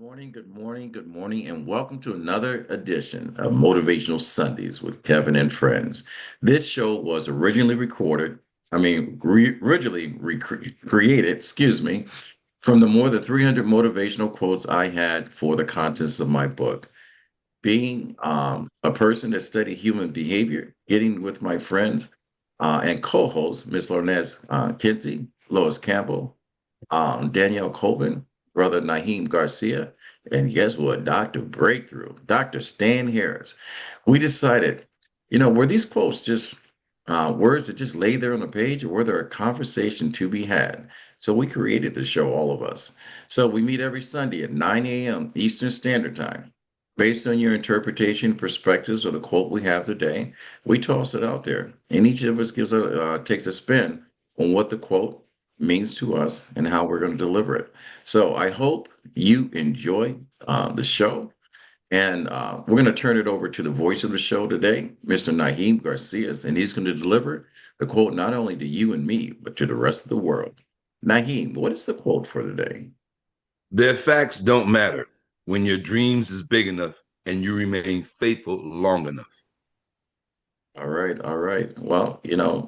good morning, good morning, and welcome to another edition of Motivational Sundays with Kevin and Friends. This show was originally recorded, originally created, from the more than 300 motivational quotes I had for the contents of my book. Being a person that studied human behavior, getting with my friends and co-host, Miss Lornez Kinsey, Lois Campbell, Danielle Colvin, Brother Nahim Garcia, and guess what? Dr. Breakthrough, Dr. Stan Harris. We decided, were these quotes just words that just lay there on the page, or were there a conversation to be had? So we created the show, all of us. So we meet every Sunday at 9 a.m. Eastern Standard Time. Based on your interpretation perspectives of the quote we have today, we toss it out there, and each of us takes a spin on what the quote means to us and how we're going to deliver it. So I hope you enjoy the show. And we're going to turn it over to the voice of the show today, Mr. Nahim Garcia, and he's going to deliver the quote not only to you and me, but to the rest of the world. Nahim, what is the quote for today? Their facts don't matter when your dreams is big enough and you remain faithful long enough. All right, all right. Well,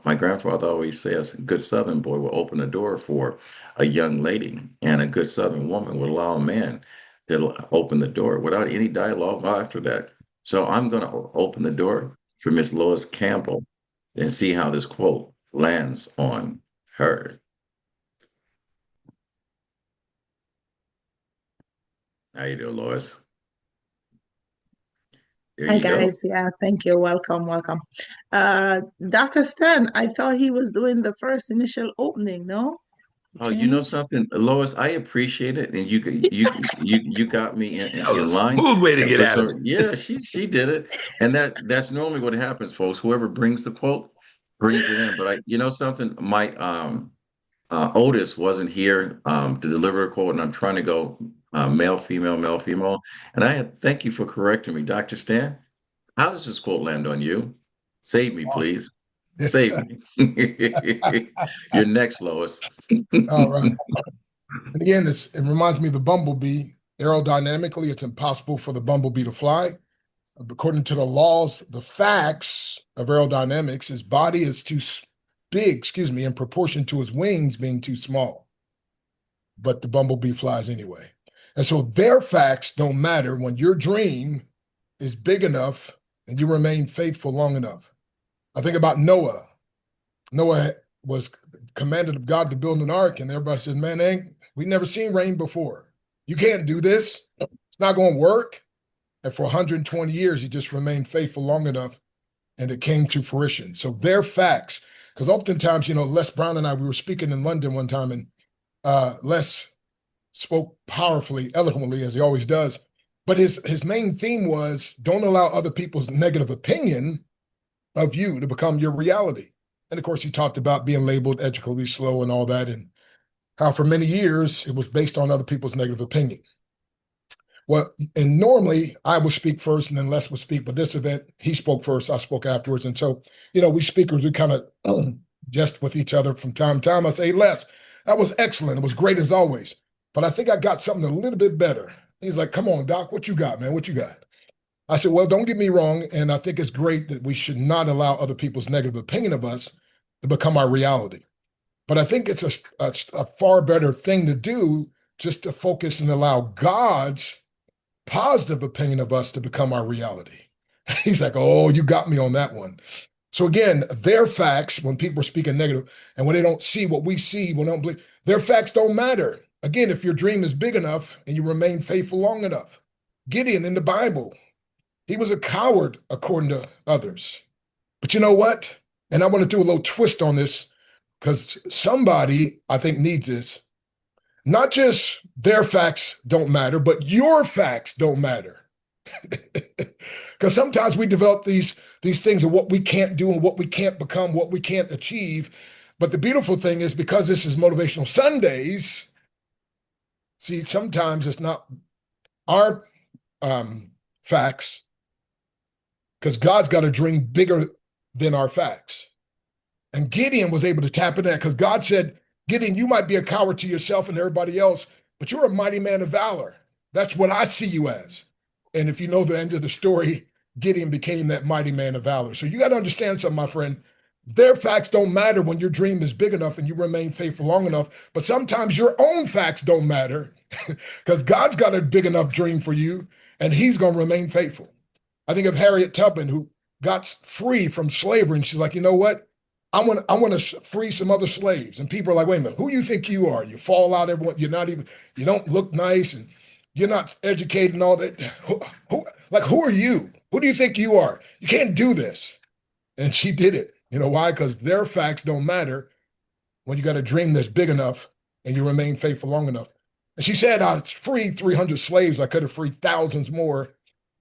my grandfather always says a good Southern boy will open a door for a young lady, and a good Southern woman will allow a man to open the door without any dialogue after that. So I'm going to open the door for Miss Lois Campbell and see how this quote lands on her. How you doing, Lois? There Hi you go. guys, yeah, thank you. Welcome, welcome. Dr. Stan, I thought he was doing the first initial opening, no? He Oh, you know changed. something, Lois, I appreciate it, and you got me That was a in line. smooth way to And get for out of some, it. yeah, she did it, and that's normally what happens, folks. Whoever brings the quote brings it in. But you know something, my Otis wasn't here to deliver a quote, and I'm trying to go male, female, and thank you for correcting me, Dr. Stan. How does this quote land on you? Save me, Awesome. please. Save me. You're next, Lois. All right. And again, it reminds me of the bumblebee. Aerodynamically, it's impossible for the bumblebee to fly. According to the laws, the facts of aerodynamics, his body is too big, in proportion to his wings being too small. But the bumblebee flies anyway. And so their facts don't matter when your dream is big enough and you remain faithful long enough. I think about Noah. Noah was commanded of God to build an ark, and everybody said, man, we never seen rain before. You can't do this. It's not going to work. And for 120 years, he just remained faithful long enough, and it came to fruition. So they're facts. Because oftentimes, Les Brown and I, we were speaking in London one time, and Les spoke powerfully, eloquently, as he always does. But his main theme was don't allow other people's negative opinion of you to become your reality. And of course, he talked about being labeled educationally slow and all that, and how for many years it was based on other people's negative opinion. Well, and normally I would speak first and then Les would speak, but this event, he spoke first, I spoke afterwards. And so, we speakers, we kind of jest with each other from time to time. I say, hey, Les, that was excellent. It was great as always. But I think I got something a little bit better. He's like, come on, Doc, what you got, man? What you got? I said, well, don't get me wrong. And I think it's great that we should not allow other people's negative opinion of us to become our reality. But I think it's a far better thing to do just to focus and allow God's positive opinion of us to become our reality. He's like, oh, you got me on that one. So again, their facts, when people are speaking negative and when they don't see what we see, when they don't believe, their facts don't matter. Again, if your dream is big enough and you remain faithful long enough. Gideon in the Bible, he was a coward according to others. But you know what? And I want to do a little twist on this because somebody, I think, needs this. Not just their facts don't matter, but your facts don't matter. Because sometimes we develop these things of what we can't do and what we can't become, what we can't achieve. But the beautiful thing is because this is Motivational Sundays, see, sometimes it's not our facts, because God's got a dream bigger than our facts. And Gideon was able to tap into that because God said, Gideon, you might be a coward to yourself and everybody else, but you're a mighty man of valor. That's what I see you as. And if you know the end of the story, Gideon became that mighty man of valor. So you got to understand something, my friend. Their facts don't matter when your dream is big enough and you remain faithful long enough. But sometimes your own facts don't matter because God's got a big enough dream for you and he's going to remain faithful. I think of Harriet Tubman, who got free from slavery. And she's like, you know what? I want to free some other slaves. And people are like, wait a minute, who you think you are? You fall out, everyone, you don't look nice and you're not educated and all that. Who are you? Who do you think you are? You can't do this. And she did it. You know why? Because their facts don't matter when you got a dream that's big enough and you remain faithful long enough. And she said, I freed 300 slaves. I could have freed thousands more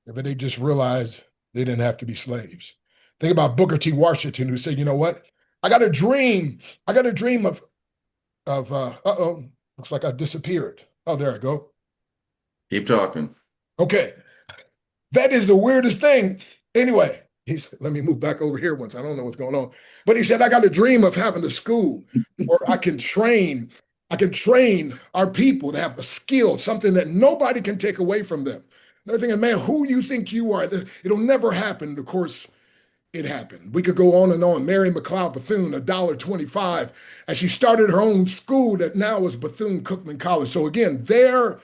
if they just realized they didn't have to be slaves. Think about Booker T. Washington, who said, you know what? I got a dream. I got a dream of looks like I disappeared. Oh, there I go. Keep talking. Okay. That is the weirdest thing. Anyway, let me move back over here once. I don't know what's going on. But he said, I got a dream of having a school where I can train our people to have a skill, something that nobody can take away from them. And they're thinking, man, who do you think you are? It'll never happen. Of course, it happened. We could go on and on. Mary McLeod Bethune, $1.25, and she started her own school that now is Bethune-Cookman College. So again, their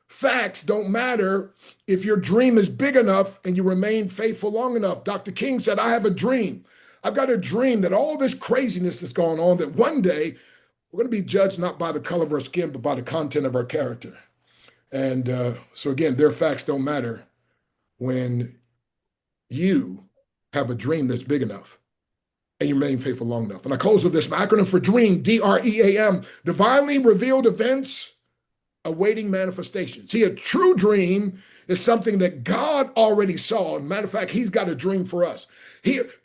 facts don't matter if your dream is big enough and you remain faithful long enough. Dr. King said, I have a dream. I've got a dream that all this craziness that's going on, that one day we're going to be judged not by the color of our skin, but by the content of our character. And so again, their facts don't matter when you have a dream that's big enough and you remain faithful long enough. And I close with this acronym for DREAM, DREAM, divinely revealed events awaiting manifestation. See, a true dream is something that God already saw. And matter of fact, he's got a dream for us.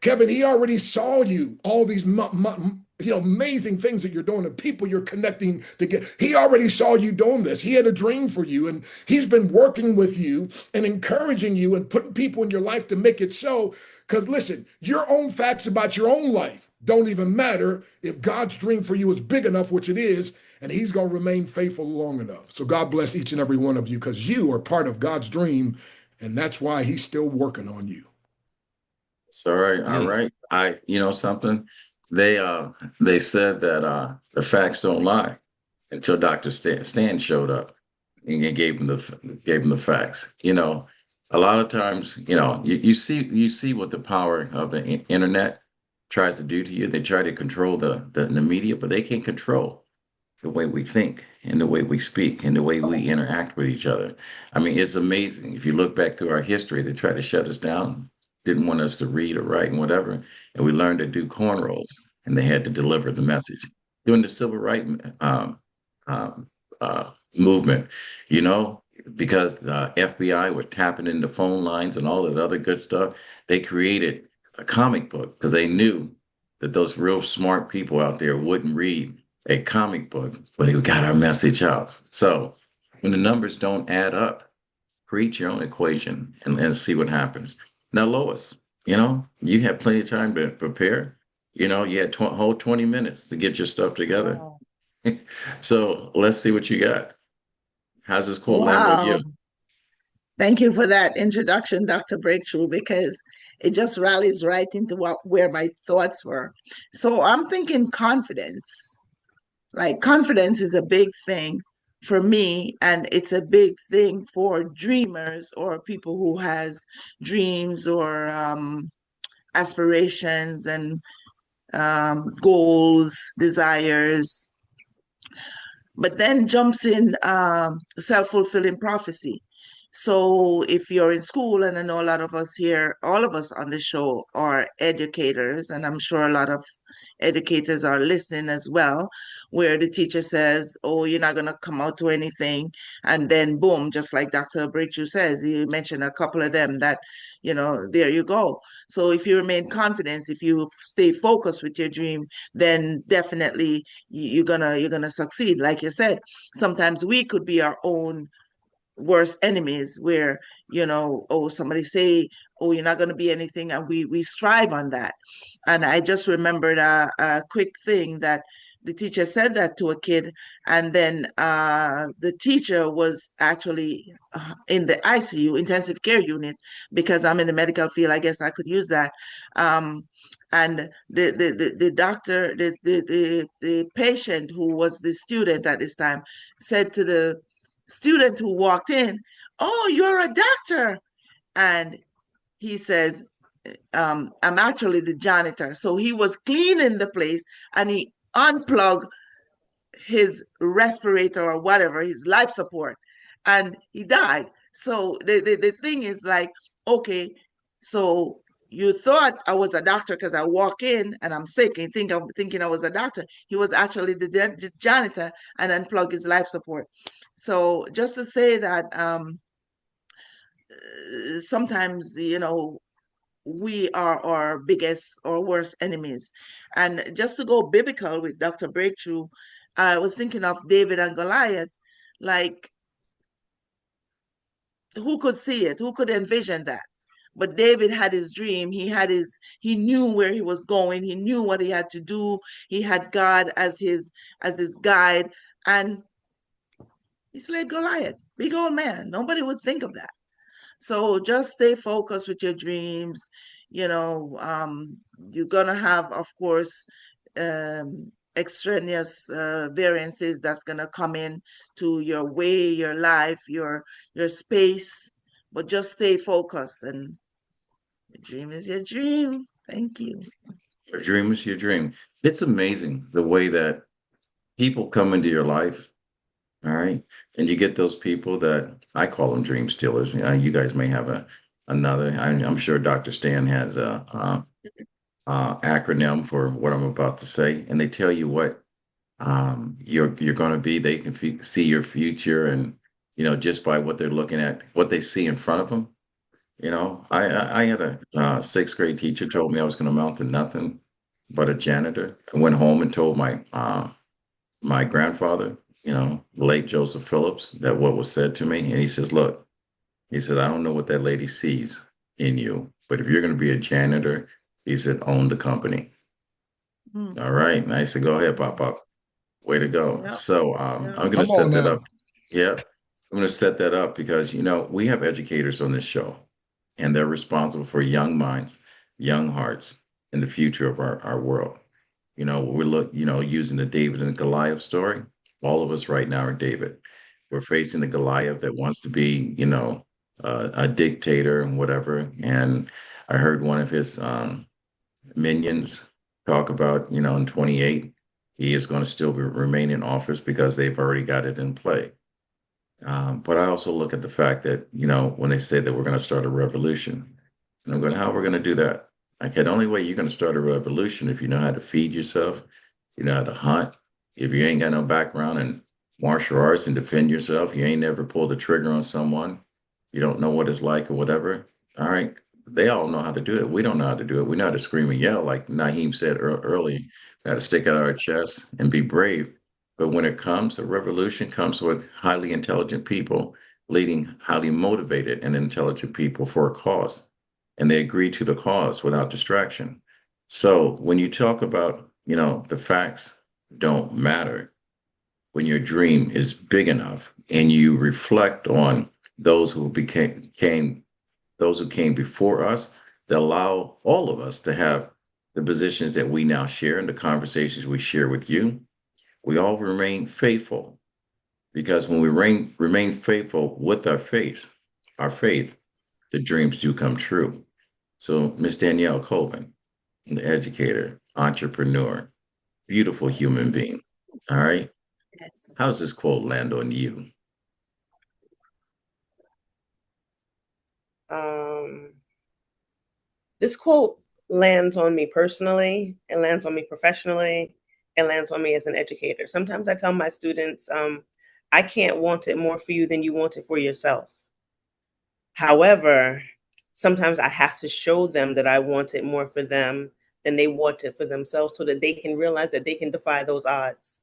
Kevin, he already saw you, all these amazing things that you're doing and people you're connecting to get. He already saw you doing this. He had a dream for you, and he's been working with you and encouraging you and putting people in your life to make it so. Because listen, your own facts about your own life don't even matter if God's dream for you is big enough, which it is, and he's going to remain faithful long enough. So God bless each and every one of you, because you are part of God's dream, and that's why he's still working on you. All right, all right. Something. They said that the facts don't lie until Dr. Stan showed up and gave him the facts. A lot of times, you see what the power of the internet tries to do to you. They try to control the media, but they can't control the way we think and the way we speak and the way we interact with each other. I mean, it's amazing. If you look back through our history, they tried to shut us down, didn't want us to read or write and whatever. And we learned to do cornrows, and they had to deliver the message. During the civil rights movement, because the FBI were tapping into phone lines and all that other good stuff, they created a comic book because they knew that those real smart people out there wouldn't read a comic book, but they got our message out. So when the numbers don't add up, create your own equation and see what happens. Now, Lois, you had plenty of time to prepare. You had whole 20 minutes to get your stuff together. Wow. So let's see what you got. How's this quote land with Wow. you? Thank you for that introduction, Dr. Breakthrough, because it just rallies right into where my thoughts were. So I'm thinking confidence. Like confidence is a big thing for me, and it's a big thing for dreamers or people who has dreams or aspirations and goals, desires. But then jumps in self-fulfilling prophecy. So if you're in school, and I know a lot of us here, all of us on the show are educators, and I'm sure a lot of educators are listening as well, where the teacher says, oh, you're not going to come out to anything. And then boom, just like Dr. Brechu says, he mentioned a couple of them that, there you go. So if you remain confident, if you stay focused with your dream, then definitely you're gonna succeed. Like you said, sometimes we could be our own worst enemies where somebody say, oh, you're not going to be anything, and we strive on that. And I just remembered a quick thing that the teacher said that to a kid, and then the teacher was actually in the ICU, intensive care unit, because I'm in the medical field. I guess I could use that. And the doctor, the patient who was the student at this time, said to the student who walked in, "Oh, you're a doctor." And he says, I'm actually the janitor. So he was cleaning the place, and he unplugged his respirator or whatever, his life support, and he died. So the thing is like, okay, so you thought I was a doctor because I walk in and I'm sick and I'm thinking I was a doctor. He was actually the janitor and unplugged his life support. So just to say that sometimes, we are our biggest or worst enemies. And just to go biblical with Dr. Breakthrough, I was thinking of David and Goliath. Like, who could see it? Who could envision that? But David had his dream. He knew where he was going. He knew what he had to do. He had God as his guide. And he slayed Goliath. Big old man. Nobody would think of that. So just stay focused with your dreams. You're gonna have, of course, extraneous variances that's gonna come in to your way, your life, your space. But just stay focused, and your dream is your dream. Thank you. Your dream is your dream. It's amazing the way that people come into your life. All right. And you get those people that I call them dream stealers. You guys may have another. I'm sure Dr. Stan has a acronym for what I'm about to say, and they tell you what you're going to be. They can see your future, and just by what they're looking at, what they see in front of them. I had a sixth grade teacher told me I was going to amount to nothing but a janitor. I went home and told my grandfather, the late Joseph Phillips, that what was said to me. And he says, look, he said, I don't know what that lady sees in you, but if you're going to be a janitor, he said, own the company. All right. And I said, go ahead, Pop Pop. Way to go. Yep. So Yep. I'm going to Come on set that up. now. Yeah. I'm going to set that up because, we have educators on this show, and they're responsible for young minds, young hearts, and the future of our world. Using the David and Goliath story. All of us right now are David. We're facing the Goliath that wants to be, a dictator and whatever. And I heard one of his minions talk about, in 28, he is going to still remain in office because they've already got it in play. But I also look at the fact that, when they say that we're going to start a revolution, and I'm going, how are we going to do that? Okay, the only way you're going to start a revolution if you know how to feed yourself, you know how to hunt. If you ain't got no background in martial arts and defend yourself, you ain't never pulled the trigger on someone, you don't know what it's like or whatever. All right, they all know how to do it. We don't know how to do it. We know how to scream and yell, like Nahim said earlier. We got to stick out our chests and be brave. But when it comes, a revolution comes with highly intelligent people leading highly motivated and intelligent people for a cause, and they agree to the cause without distraction. So when you talk about, the facts don't matter, when your dream is big enough and you reflect on those who came those who came before us, that allow all of us to have the positions that we now share and the conversations we share with you, we all remain faithful, because when we remain faithful with our faith, the dreams do come true. So, Miss Danielle Colvin, an educator, entrepreneur, beautiful human being. All right. Yes. How does this quote land on you? This quote lands on me personally, it lands on me professionally, it lands on me as an educator. Sometimes I tell my students, I can't want it more for you than you want it for yourself. However, sometimes I have to show them that I want it more for them than they want it for themselves, so that they can realize that they can defy those odds.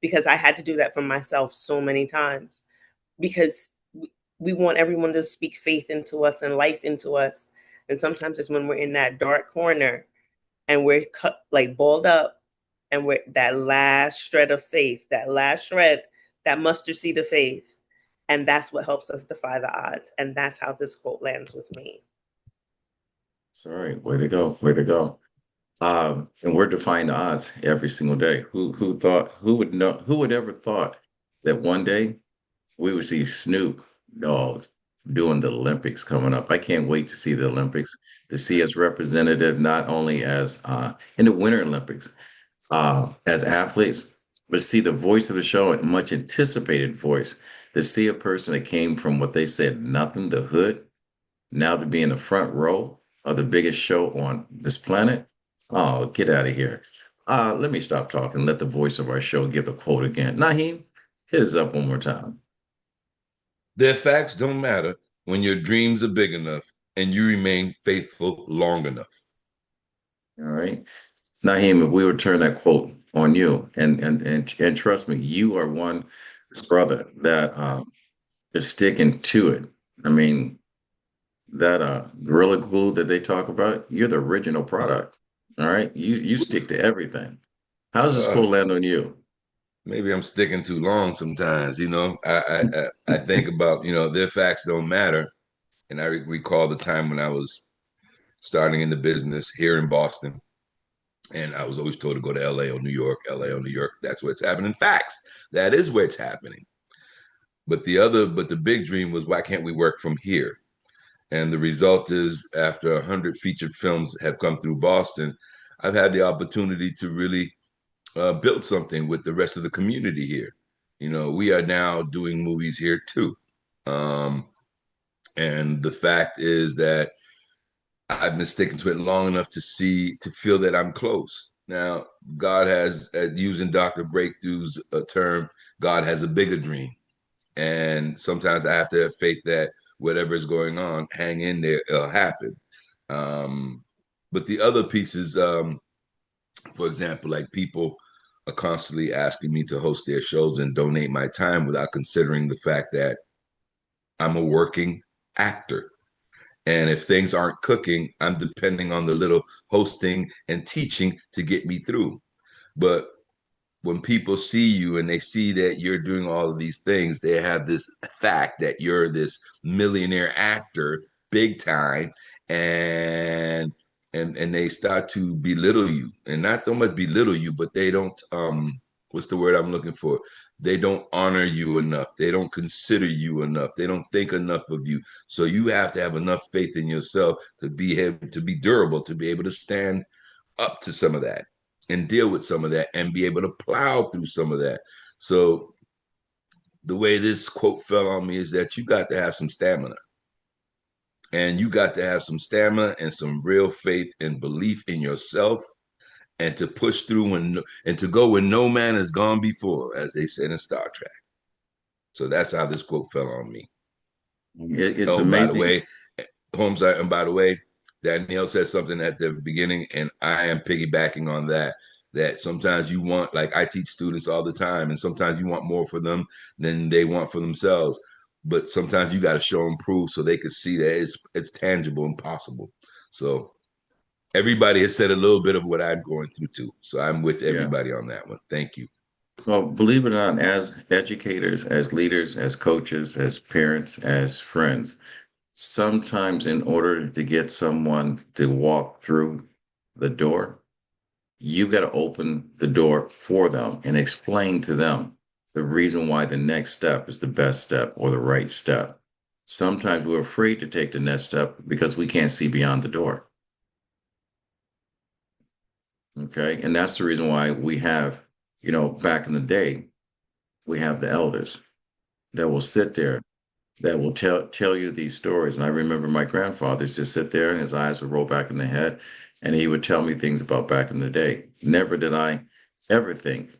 Because I had to do that for myself so many times. Because we want everyone to speak faith into us and life into us. And sometimes it's when we're in that dark corner and we're cut, like balled up, and we're that last shred of faith, that last shred, that mustard seed of faith. And that's what helps us defy the odds. And that's how this quote lands with me. Sorry, way to go, way to go. And we're defying the odds every single day. Who would ever thought that one day we would see Snoop Dogg doing the Olympics coming up? I can't wait to see the Olympics, to see us representative not only as in the Winter Olympics as athletes, but see the voice of the show, a much anticipated voice, to see a person that came from what they said nothing, the hood, now to be in the front row of the biggest show on this planet. Oh, get out of here. Let me stop talking. Let the voice of our show give the quote again. Nahim, hit us up one more time. Their facts don't matter when your dreams are big enough and you remain faithful long enough. All right. Nahim, if we would turn that quote on you, and trust me, you are one brother that is sticking to it. I mean, that Gorilla Glue that they talk about, you're the original product. All right. You stick to everything. How does this quote land on you? Maybe I'm sticking too long sometimes. I think about, their facts don't matter. And I recall the time when I was starting in the business here in Boston. And I was always told to go to LA or New York, LA or New York. That's where it's happening. Facts. That is where it's happening. But the big dream was, why can't we work from here? And the result is, after 100 featured films have come through Boston, I've had the opportunity to really build something with the rest of the community here. We are now doing movies here too. And the fact is that I've been sticking to it long enough to feel that I'm close. Now, God has, using Dr. Breakthrough's term, God has a bigger dream. And sometimes I have to have faith that whatever is going on, hang in there, it'll happen. But the other pieces, for example, like people are constantly asking me to host their shows and donate my time without considering the fact that I'm a working actor. And if things aren't cooking, I'm depending on the little hosting and teaching to get me through. But when people see you and they see that you're doing all of these things, they have this fact that you're this millionaire actor, big time, and they start to belittle you, and not so much belittle you, but they don't what's the word I'm looking for? They don't honor you enough. They don't consider you enough. They don't think enough of you. So you have to have enough faith in yourself to be able to be durable, to be able to stand up to some of that and deal with some of that and be able to plow through some of that. So the way this quote fell on me is that you got to have some stamina. And you got to have some stamina and some real faith and belief in yourself, and to push through and to go when no man has gone before, as they said in Star Trek. So that's how this quote fell on me. It's Oh, by the amazing. way, Holmes, and by the way, Danielle said something at the beginning, and I am piggybacking on that. That sometimes you want, like I teach students all the time, and sometimes you want more for them than they want for themselves. But sometimes you got to show them proof so they can see that it's tangible and possible. So everybody has said a little bit of what I'm going through too. So I'm with Yeah. everybody on that one. Thank you. Well, believe it or not, as educators, as leaders, as coaches, as parents, as friends, sometimes in order to get someone to walk through the door, you got to open the door for them and explain to them the reason why the next step is the best step or the right step. Sometimes we're afraid to take the next step because we can't see beyond the door. Okay. And that's the reason why we have, back in the day, we have the elders that will sit there, that will tell you these stories. And I remember my grandfather used to sit there and his eyes would roll back in the head and he would tell me things about back in the day. Never did I ever think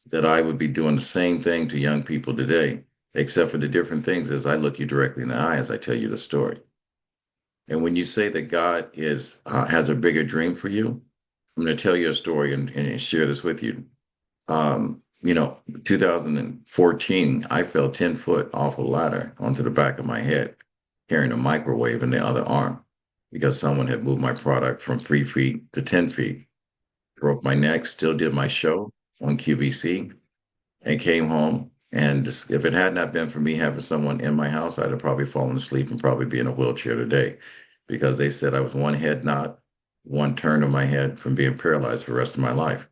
that I would be doing the same thing to young people today, except for the different things as I look you directly in the eye as I tell you the story. And when you say that God has a bigger dream for you, I'm going to tell you a story and share this with you. 2014, I fell 10 foot off a ladder onto the back of my head, carrying a microwave in the other arm because someone had moved my product from 3 feet to 10 feet. broke my neck, still did my show on QVC, and came home. And if it had not been for me having someone in my house, I'd have probably fallen asleep and probably be in a wheelchair today, because they said I was one head knot, one turn of my head from being paralyzed for the rest of my life.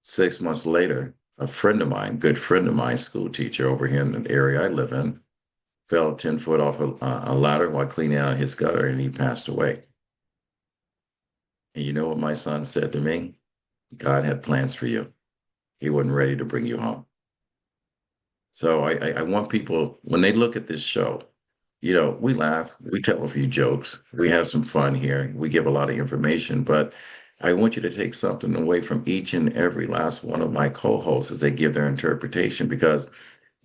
6 months later, a friend of mine, good friend of mine, school teacher over here in the area I live in, fell 10 foot off a ladder while cleaning out his gutter, and he passed away. And you know what my son said to me? God had plans for you. He wasn't ready to bring you home. So I want people, when they look at this show, we laugh, we tell a few jokes, we have some fun here, we give a lot of information, but I want you to take something away from each and every last one of my co-hosts as they give their interpretation, because,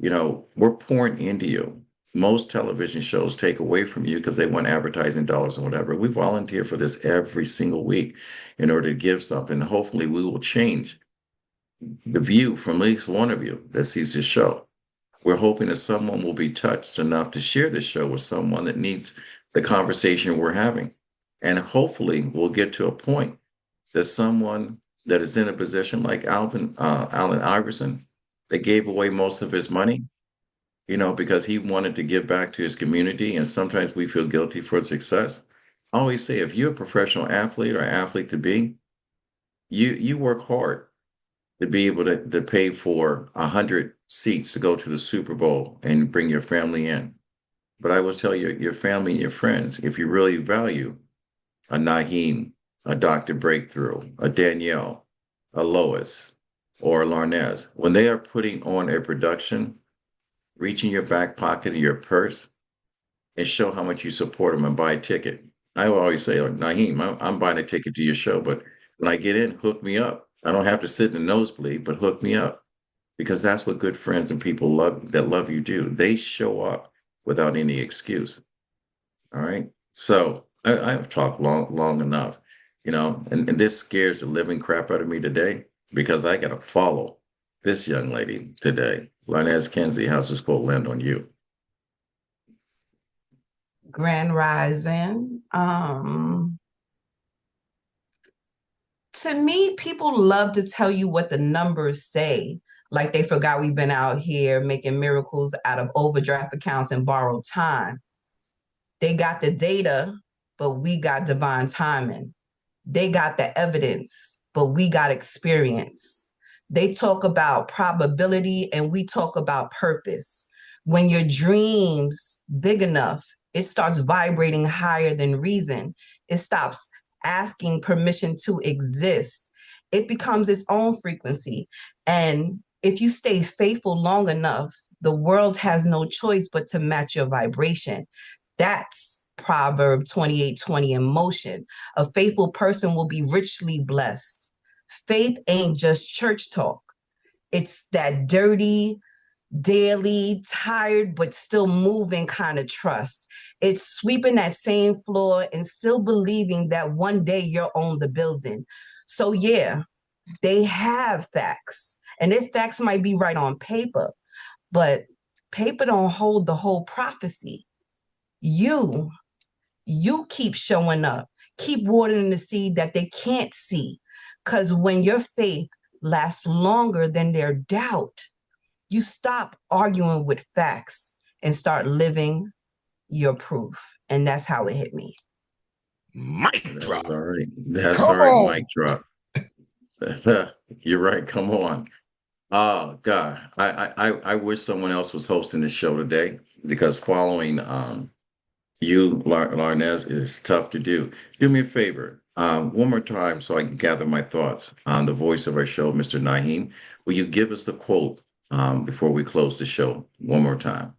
we're pouring into you. Most television shows take away from you because they want advertising dollars and whatever. We volunteer for this every single week in order to give something. Hopefully, we will change the view from at least one of you that sees this show. We're hoping that someone will be touched enough to share this show with someone that needs the conversation we're having. And hopefully we'll get to a point that someone that is in a position like Allen Iverson, that gave away most of his money, because he wanted to give back to his community. And sometimes we feel guilty for success. I always say, if you're a professional athlete or athlete to be, you work hard to be able to pay for 100 seats to go to the Super Bowl and bring your family in. But I will tell you, your family and your friends, if you really value a Nahim, a Dr. Breakthrough, a Danielle, a Lois, or a Larnez, when they are putting on a production, reach in your back pocket of your purse and show how much you support them and buy a ticket. I will always say, like, Nahim, I'm buying a ticket to your show, but when I get in, hook me up. I don't have to sit in the nosebleed, but hook me up, because that's what good friends and people love you do. They show up without any excuse. All right. So I've talked long enough, and this scares the living crap out of me today, because I got to follow this young lady today. Larnez Kenzie, how's this quote land on you? Grand Rising. To me, people love to tell you what the numbers say, like they forgot we've been out here making miracles out of overdraft accounts and borrowed time. They got the data, but we got divine timing. They got the evidence, but we got experience. They talk about probability and we talk about purpose. When your dream's big enough, it starts vibrating higher than reason. It stops asking permission to exist. It becomes its own frequency. And if you stay faithful long enough, the world has no choice but to match your vibration. That's Proverb 28:20 in motion. A faithful person will be richly blessed. Faith ain't just church talk. It's that dirty, daily, tired, but still moving kind of trust. It's sweeping that same floor and still believing that one day you'll own the building. So yeah, they have facts. And if facts might be right on paper, but paper don't hold the whole prophecy. You keep showing up, keep watering the seed that they can't see. Because when your faith lasts longer than their doubt, you stop arguing with facts and start living your proof. And that's how it hit me. Mic drop. That's all right. That's Come all right. on. Mic drop. You're right. Come on. Oh God, I wish someone else was hosting this show today, because following Larnez, is tough to do. Do me a favor, one more time, so I can gather my thoughts on the voice of our show, Mr. Nahim. Will you give us the quote before we close the show one more time?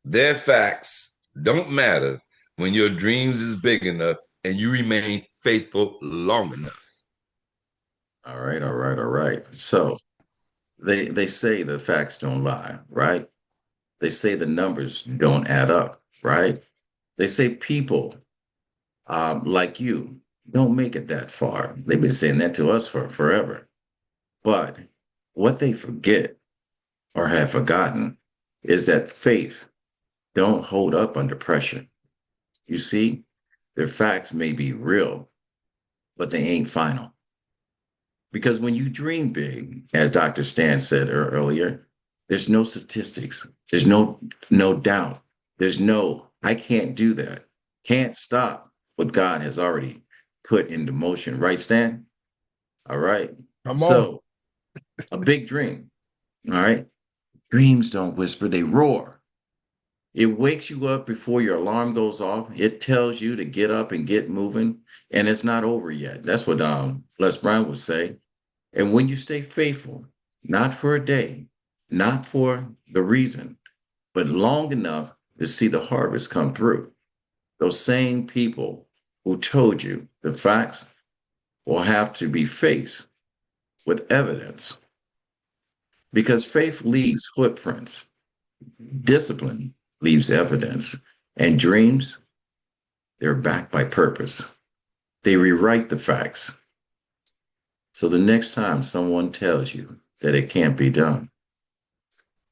Their facts don't matter when your dreams is big enough and you remain faithful long enough. All right, all right, all right. So they say the facts don't lie, right? They say the numbers don't add up, right? They say people like you don't make it that far. They've been saying that to us for forever. But what they forget or have forgotten is that faith don't hold up under pressure. You see, their facts may be real, but they ain't final. Because when you dream big, as Dr. Stan said earlier, there's no statistics. There's no doubt. There's no, I can't do that. Can't stop what God has already put into motion. Right, Stan? All right. Come on. So a big dream. All right. Dreams don't whisper, they roar. It wakes you up before your alarm goes off. It tells you to get up and get moving. And it's not over yet. That's what Les Brown would say. And when you stay faithful, not for a day, not for the reason, but long enough to see the harvest come through, those same people who told you the facts will have to be faced with evidence because faith leaves footprints, discipline leaves evidence, and dreams, they're backed by purpose. They rewrite the facts. So the next time someone tells you that it can't be done,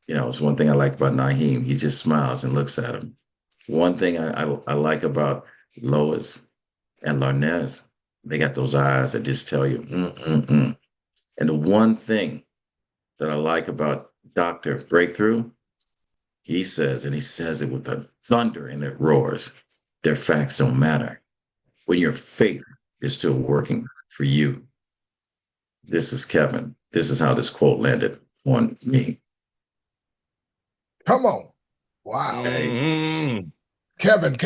it's one thing I like about Nahim. He just smiles and looks at him. One thing I like about Lois and Larnez, they got those eyes that just tell you, mm. And the one thing that I like about Dr. Breakthrough, he says, and he says it with the thunder and it roars, their facts don't matter. When your faith is still working for you. This is Kevin. This is how this quote landed on me. Come on. Wow. Mm-hmm. Kevin,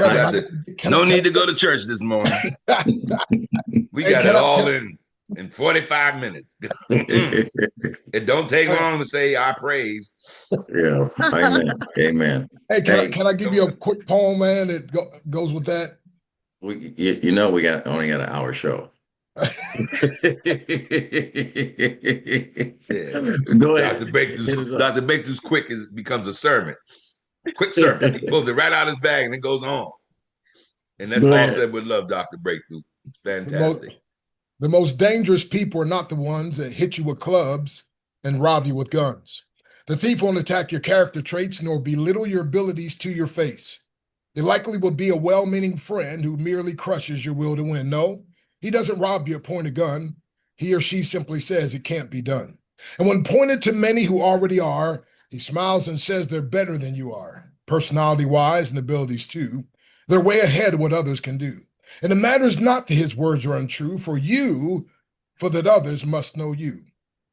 no need to go to church this morning. We got it all in 45 minutes. It don't take long to say our praise. Yeah, amen. Hey, can I give you a quick poem, man, that goes with that? We only got an hour show. Go ahead. Dr. Breakthrough's quick becomes a sermon. Quick sermon. He pulls it right out of his bag and it goes on. And that's all said with love, Dr. Breakthrough. Fantastic. The most dangerous people are not the ones that hit you with clubs and rob you with guns. The thief won't attack your character traits nor belittle your abilities to your face. It likely will be a well-meaning friend who merely crushes your will to win. No, he doesn't rob you at point of gun. He or she simply says it can't be done. And when pointed to many who already are, he smiles and says they're better than you are, personality-wise and abilities too. They're way ahead of what others can do. And it matters not that his words are untrue for that others must know you.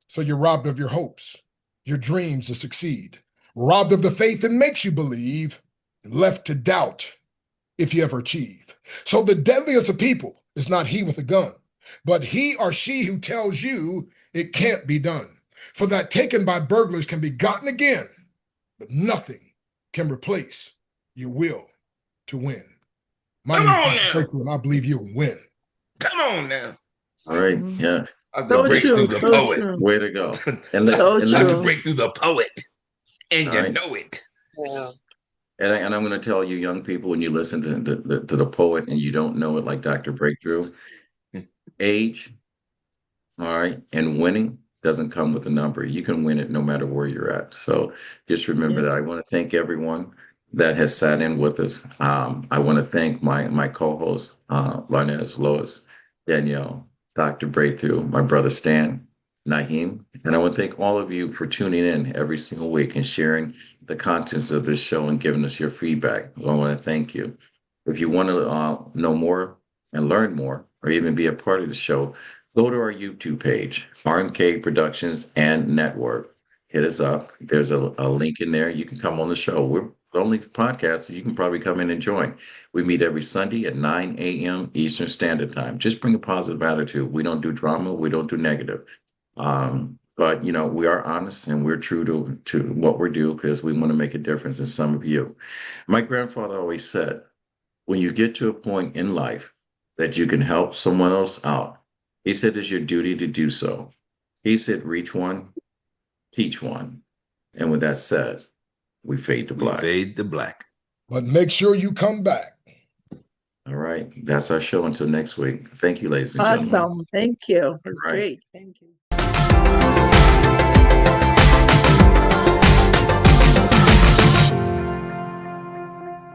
So you're robbed of your hopes, your dreams to succeed, robbed of the faith that makes you believe, and left to doubt if you ever achieve. So the deadliest of people is not he with a gun, but he or she who tells you it can't be done. For that taken by burglars can be gotten again, but nothing can replace your will to win. My name is Breakthrough, and I believe you will win. Come on now. All right, yeah. I'm going to break through the poet. True. Way to go. And let's break through the poet. And you know it. Yeah. And I'm going to tell you young people, when you listen to the poet and you don't know it like Dr. Breakthrough, age, all right, and winning doesn't come with a number. You can win it no matter where you're at. So just remember that. I want to thank everyone that has sat in with us. I want to thank my co-hosts, Larnez, Lois, Danielle, Dr. Breakthrough, my brother Stan, Nahim, and I want to thank all of you for tuning in every single week and sharing the contents of this show and giving us your feedback. I want to thank you. If you want to know more and learn more, or even be a part of the show, go to our YouTube page, RMK Productions and Network. Hit us up. There's a link in there. You can come on the show. We're the only podcast that you can probably come in and join. We meet every Sunday at 9 a.m. Eastern Standard Time. Just bring a positive attitude. We don't do drama. We don't do negative. But, we are honest and we're true to what we do because we want to make a difference in some of you. My grandfather always said, when you get to a point in life that you can help someone else out, he said it's your duty to do so. He said, reach one, teach one. And with that said, we fade to black. But make sure you come back. All right. That's our show until next week. Thank you, ladies and gentlemen. Awesome. Thank you. It's right. great. Thank you.